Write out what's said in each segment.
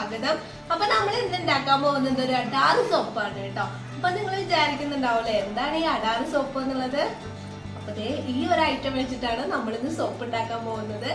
സ്വാഗതം. അപ്പൊ നമ്മൾ ഇന്ന് ഉണ്ടാക്കാൻ പോകുന്നത് ഒരു അടാറ് സോപ്പാണ് കേട്ടോ. അപ്പൊ നിങ്ങൾ വിചാരിക്കുന്നുണ്ടാവൂലേ എന്താണ് ഈ അടാറ് സോപ്പ് എന്നുള്ളത്? അപ്പൊ ഈ ഒരു ഐറ്റം വെച്ചിട്ടാണ് നമ്മൾ ഇന്ന് സോപ്പ് ഉണ്ടാക്കാൻ പോകുന്നത്.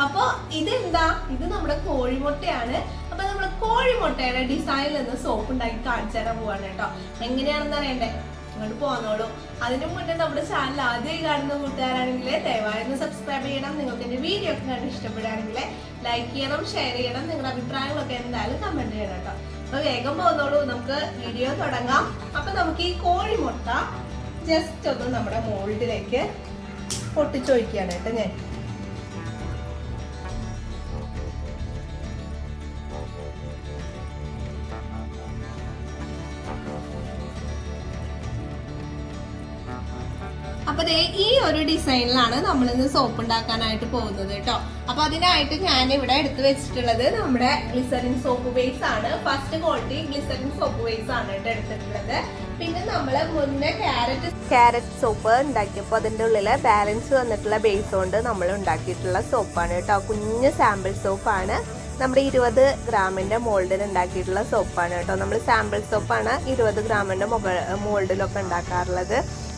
അപ്പൊ ഇതെന്താ? ഇത് നമ്മുടെ കോഴിമുട്ടയാണ്. അപ്പൊ നമ്മൾ കോഴിമുട്ടയുടെ ഡിസൈനിൽ നിന്ന് സോപ്പ് ഉണ്ടാക്കി കാണിച്ചു തരാൻ പോവാണ് കേട്ടോ. എങ്ങനെയാണെന്ന് അറിയണ്ടേ? അങ്ങോട്ട് പോന്നോളൂ. അതിനു മുന്നേ നമ്മുടെ ചാനൽ ആദ്യമായി കാണുന്ന കൂട്ടുകാരാണെങ്കിൽ ദയവായി സബ്സ്ക്രൈബ് ചെയ്യണം. നിങ്ങൾക്ക് എന്റെ വീഡിയോ ഒക്കെ കണ്ട് ഇഷ്ടപ്പെടുകയാണെങ്കിൽ ലൈക്ക് ചെയ്യണം, ഷെയർ ചെയ്യണം. നിങ്ങളുടെ അഭിപ്രായങ്ങളൊക്കെ എന്തായാലും കമന്റ് ചെയ്യണം കേട്ടോ. അപ്പൊ വേഗം പോന്നോളൂ, നമുക്ക് വീഡിയോ തുടങ്ങാം. അപ്പൊ നമുക്ക് ഈ കോഴിമുട്ട ജസ്റ്റ് ഒന്ന് നമ്മുടെ മോൾഡിലേക്ക് പൊട്ടിച്ചൊഴിക്കുകയാണ് കേട്ടോ ഞാൻ. അപ്പൊ ഈ ഒരു ഡിസൈനിലാണ് നമ്മൾ ഇന്ന് സോപ്പ് ഉണ്ടാക്കാനായിട്ട് പോകുന്നത് കേട്ടോ. അപ്പൊ അതിനായിട്ട് ഞാൻ ഇവിടെ എടുത്തു വെച്ചിട്ടുള്ളത് നമ്മുടെ ഗ്ലിസറിൻ സോപ്പ് ബേസ് ആണ്. First quality glycerine soap base ആണ് കേട്ടോ എടുത്തിട്ടുള്ളത്. പിന്നെ നമ്മള് മുന്നേ ക്യാരറ്റ് സോപ്പ് ഉണ്ടാക്കിയപ്പോൾ അതിന്റെ ഉള്ളില് ബാലൻസ് വന്നിട്ടുള്ള ബേസ് കൊണ്ട് നമ്മൾ ഉണ്ടാക്കിയിട്ടുള്ള സോപ്പാണ് കേട്ടോ. കുഞ്ഞ് സാമ്പിൾ സോപ്പാണ്. നമ്മുടെ 20 ഗ്രാമിന്റെ മോൾഡിൽ ഉണ്ടാക്കിയിട്ടുള്ള സോപ്പാണ് കേട്ടോ. നമ്മൾ സാമ്പിൾ സോപ്പാണ് 20 ഗ്രാമിന്റെ മോൾഡിലൊക്കെ ഉണ്ടാക്കാറുള്ളത്.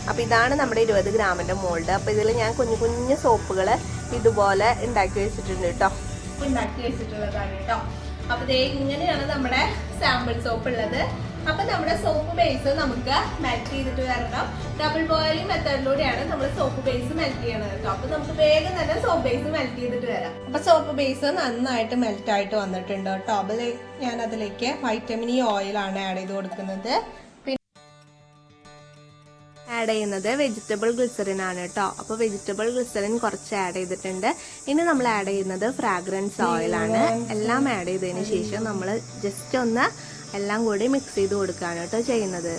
അപ്പൊ ഇതാണ് നമ്മുടെ 20 ഗ്രാമിന്റെ മോൾഡ്. അപ്പൊ ഇതിൽ ഞാൻ കുഞ്ഞു കുഞ്ഞു സോപ്പുകൾ ഇതുപോലെ ഉണ്ടാക്കി വെച്ചിട്ടുണ്ട് കേട്ടോ. ഉണ്ടാക്കി വെച്ചിട്ടുള്ളതാണ് കേട്ടോ. അപ്പൊ ഇങ്ങനെയാണ് നമ്മുടെ സാമ്പിൾ സോപ്പ് ഉള്ളത്. അപ്പൊ നമ്മുടെ സോപ്പ് ബേസ് നമുക്ക് മെൽറ്റ് ചെയ്തിട്ട് വരണം. ഡബിൾ ബോയിലിംഗ് മെത്തേഡിലൂടെയാണ് നമ്മൾ സോപ്പ് ബേസ് മെൽറ്റ് ചെയ്യണത് കേട്ടോ. അപ്പൊ നമുക്ക് വേഗം തന്നെ സോപ്പ് ബേസ് മെൽറ്റ് ചെയ്തിട്ട് വരാം. അപ്പൊ സോപ്പ് ബേസ് നന്നായിട്ട് മെൽറ്റ് ആയിട്ട് വന്നിട്ടുണ്ട് കേട്ടോ. അപ്പൊ ഞാൻ അതിലേക്ക് വൈറ്റമിൻ ഇ ഓയിലാണ് ആഡ് ചെയ്ത് കൊടുക്കുന്നത്. ആഡ് ചെയ്യുന്നത് വെജിറ്റബിൾ ഗ്ലിസറിൻ ആണ് കേട്ടോ. അപ്പൊ വെജിറ്റബിൾ ഗ്ലിസറിൻ കുറച്ച് ആഡ് ചെയ്തിട്ടുണ്ട്. ഇനി നമ്മൾ ആഡ് ചെയ്യുന്നത് ഫ്രാഗ്രൻസ് ഓയിലാണ്. എല്ലാം ആഡ് ചെയ്തതിന് ശേഷം നമ്മൾ ജസ്റ്റ് ഒന്ന് എല്ലാം കൂടി മിക്സ് ചെയ്ത് കൊടുക്കുകയാണ് കേട്ടോ ചെയ്യുന്നത്.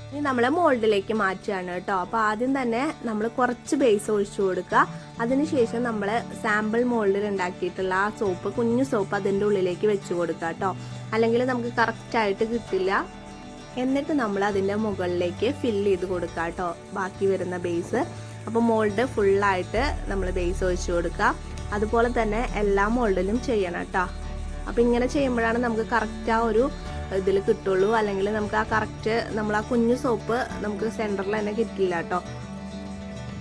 ഇനി നമ്മൾ മോൾഡിലേക്ക് മാറ്റുകയാണ് കേട്ടോ. അപ്പൊ ആദ്യം തന്നെ നമ്മൾ കുറച്ച് ബേസ് ഒഴിച്ചു കൊടുക്കുക. അതിനുശേഷം നമ്മൾ സാമ്പിൾ മോൾഡിൽ ഉണ്ടാക്കിയിട്ടുള്ള ആ സോപ്പ്, കുഞ്ഞു സോപ്പ് അതിൻ്റെ ഉള്ളിലേക്ക് വെച്ചു കൊടുക്കുക കേട്ടോ. അല്ലെങ്കിൽ നമുക്ക് കറക്റ്റ് ആയിട്ട് കിട്ടില്ല. എന്നിട്ട് നമ്മൾ അതിൻ്റെ മുകളിലേക്ക് ഫില്ല് ചെയ്ത് കൊടുക്കുക കേട്ടോ ബാക്കി വരുന്ന ബേസ്. അപ്പോൾ മോൾഡ് ഫുള്ളായിട്ട് നമ്മൾ ബേസ് ഒഴിച്ചു കൊടുക്കുക. അതുപോലെ തന്നെ എല്ലാ മോൾഡിലും ചെയ്യണം കേട്ടോ. അപ്പം ഇങ്ങനെ ചെയ്യുമ്പോഴാണ് നമുക്ക് കറക്റ്റ് ആ ഒരു ഇതിൽ കിട്ടുള്ളൂ. അല്ലെങ്കിൽ നമുക്ക് ആ കറക്റ്റ് നമ്മൾ ആ കുഞ്ഞു സോപ്പ് നമുക്ക് സെൻറ്ററിൽ തന്നെ കിട്ടില്ല കേട്ടോ.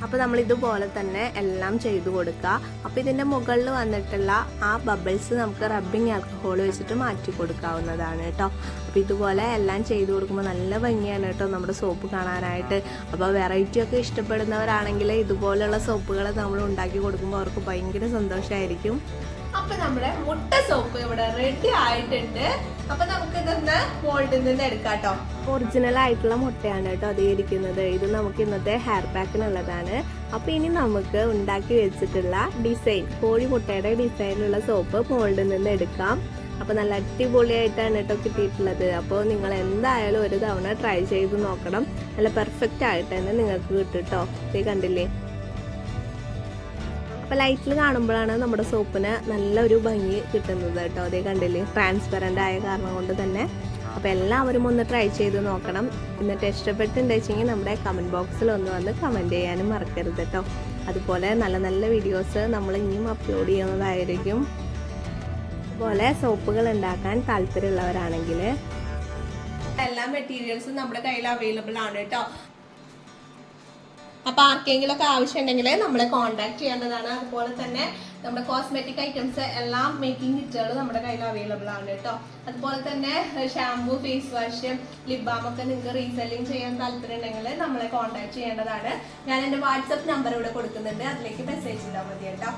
അപ്പോൾ നമ്മൾ ഇതുപോലെ തന്നെ എല്ലാം ചെയ്തു കൊടുക്കുക. അപ്പോൾ ഇതിൻ്റെ മുകളിൽ വന്നിട്ടുള്ള ആ ബബിൾസ് നമുക്ക് റബ്ബിങ് ആൽക്കഹോൾ വെച്ചിട്ട് മാറ്റി കൊടുക്കാവുന്നതാണ് കേട്ടോ. അപ്പോൾ ഇതുപോലെ എല്ലാം ചെയ്തു കൊടുക്കുമ്പോൾ നല്ല ഭംഗിയാണ് കേട്ടോ നമ്മുടെ സോപ്പ് കാണാനായിട്ട്. അപ്പോൾ വെറൈറ്റി ഒക്കെ ഇഷ്ടപ്പെടുന്നവരാണെങ്കിൽ ഇതുപോലെയുള്ള സോപ്പുകൾ നമ്മൾ ഉണ്ടാക്കി കൊടുക്കുമ്പോൾ അവർക്ക് ഭയങ്കര സന്തോഷമായിരിക്കും. അപ്പൊ നമ്മുടെ മുട്ട സോപ്പ് ഇവിടെ റെഡി ആയിട്ടുണ്ട്. അപ്പൊ നമുക്ക് ഇതൊന്ന് മോൾഡിൽ നിന്ന് എടുക്കാം കേട്ടോ. ഒറിജിനൽ ആയിട്ടുള്ള മുട്ടയാണ് കേട്ടോ അതേ ഇരിക്കുന്നത്. ഇത് നമുക്ക് ഇന്നത്തെ ഹെയർ പാക്കിനുള്ളതാണ്. അപ്പൊ ഇനി നമുക്ക് ഉണ്ടാക്കി വെച്ചിട്ടുള്ള ഡിസൈൻ, കോഴിമുട്ടയുടെ ഡിസൈനിലുള്ള സോപ്പ് മോൾഡിൽ നിന്ന് എടുക്കാം. അപ്പൊ നല്ല അടിപൊളിയായിട്ടാണ് കേട്ടോ കിട്ടിയിട്ടുള്ളത്. അപ്പോൾ നിങ്ങൾ എന്തായാലും ഒരു തവണ ട്രൈ ചെയ്ത് നോക്കണം. നല്ല പെർഫെക്റ്റ് ആയിട്ട് തന്നെ നിങ്ങൾക്ക് കിട്ടും കേട്ടോ. ഇത് കണ്ടില്ലേ? അപ്പോൾ ലൈറ്റിൽ കാണുമ്പോഴാണ് നമ്മുടെ സോപ്പിന് നല്ലൊരു ഭംഗി കിട്ടുന്നത് കേട്ടോ. അതേ കണ്ടില്ലേ? ട്രാൻസ്പെറൻ്റ് ആയ കാരണം കൊണ്ട് തന്നെ. അപ്പോൾ എല്ലാവരും ഒന്ന് ട്രൈ ചെയ്ത് നോക്കണം. എന്നിട്ട് ഇഷ്ടപ്പെട്ടുണ്ടെങ്കിൽ നമ്മുടെ കമൻറ്റ് ബോക്സിൽ ഒന്ന് വന്ന് കമൻറ്റ് ചെയ്യാനും മറക്കരുത് കേട്ടോ. അതുപോലെ നല്ല നല്ല വീഡിയോസ് നമ്മൾ ഇനിയും അപ്ലോഡ് ചെയ്യുന്നതായിരിക്കും. അതുപോലെ സോപ്പുകൾ ഉണ്ടാക്കാൻ താല്പര്യമുള്ളവരാണെങ്കിൽ എല്ലാ മെറ്റീരിയൽസും നമ്മുടെ കയ്യിൽ അവൈലബിൾ ആണ് കേട്ടോ. അപ്പൊ ആർക്കെങ്കിലും ഒക്കെ ആവശ്യം ഉണ്ടെങ്കിൽ നമ്മളെ കോൺടാക്ട് ചെയ്യേണ്ടതാണ്. അതുപോലെ തന്നെ നമ്മുടെ കോസ്മെറ്റിക് ഐറ്റംസ് എല്ലാം മേക്കിംഗ് കിറ്റുകൾ നമ്മുടെ കയ്യിൽ അവൈലബിൾ ആണ് കേട്ടോ. അതുപോലെ തന്നെ shampoo, face wash, lip balm ഒക്കെ നിങ്ങൾക്ക് റീസെല്ലിംഗ് ചെയ്യാൻ താല്പര്യം ഉണ്ടെങ്കിൽ നമ്മളെ കോൺടാക്ട് ചെയ്യേണ്ടതാണ്. ഞാൻ എൻ്റെ വാട്സപ്പ് നമ്പർ ഇവിടെ കൊടുക്കുന്നുണ്ട്, അതിലേക്ക് മെസ്സേജ് ചെയ്താൽ മതി കേട്ടോ.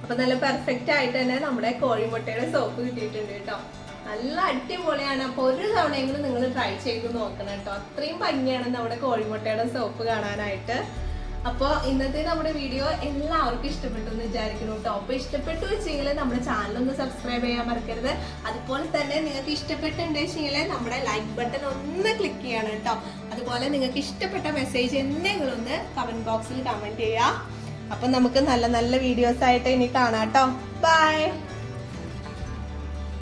അപ്പൊ നല്ല പെർഫെക്റ്റ് ആയിട്ട് തന്നെ നമ്മുടെ കോഴിമുട്ടയുടെ സോപ്പ് കിട്ടിയിട്ടുണ്ട് കേട്ടോ. നല്ല അടിപൊളിയാണ്. അപ്പൊ ഒരു തവണയെങ്കിലും നിങ്ങൾ ട്രൈ ചെയ്ത് നോക്കണം കേട്ടോ. അത്രയും ഭംഗിയാണ് നമ്മുടെ കോഴിമുട്ടയുടെ സോപ്പ് കാണാനായിട്ട്. അപ്പോൾ ഇന്നത്തെ നമ്മുടെ വീഡിയോ എല്ലാവർക്കും ഇഷ്ടപ്പെട്ടു എന്ന് വിചാരിക്കുന്നു കേട്ടോ. അപ്പോൾ ഇഷ്ടപ്പെട്ടു വെച്ചെങ്കിൽ നമ്മുടെ ചാനൽ ഒന്ന് സബ്സ്ക്രൈബ് ചെയ്യാൻ മറക്കരുത്. അതുപോലെ തന്നെ നിങ്ങൾക്ക് ഇഷ്ടപ്പെട്ടുണ്ടെങ്കിൽ നമ്മുടെ ലൈക്ക് ബട്ടൺ ഒന്ന് ക്ലിക്ക് ചെയ്യണം കേട്ടോ. അതുപോലെ നിങ്ങൾക്ക് ഇഷ്ടപ്പെട്ട മെസ്സേജ് എന്തെങ്കിലും ഒന്ന് കമന്റ് ബോക്സിൽ കമന്റ് ചെയ്യുക. അപ്പം നമുക്ക് നല്ല നല്ല വീഡിയോസ് ആയിട്ട് ഇനി കാണാം കേട്ടോ. ബൈ.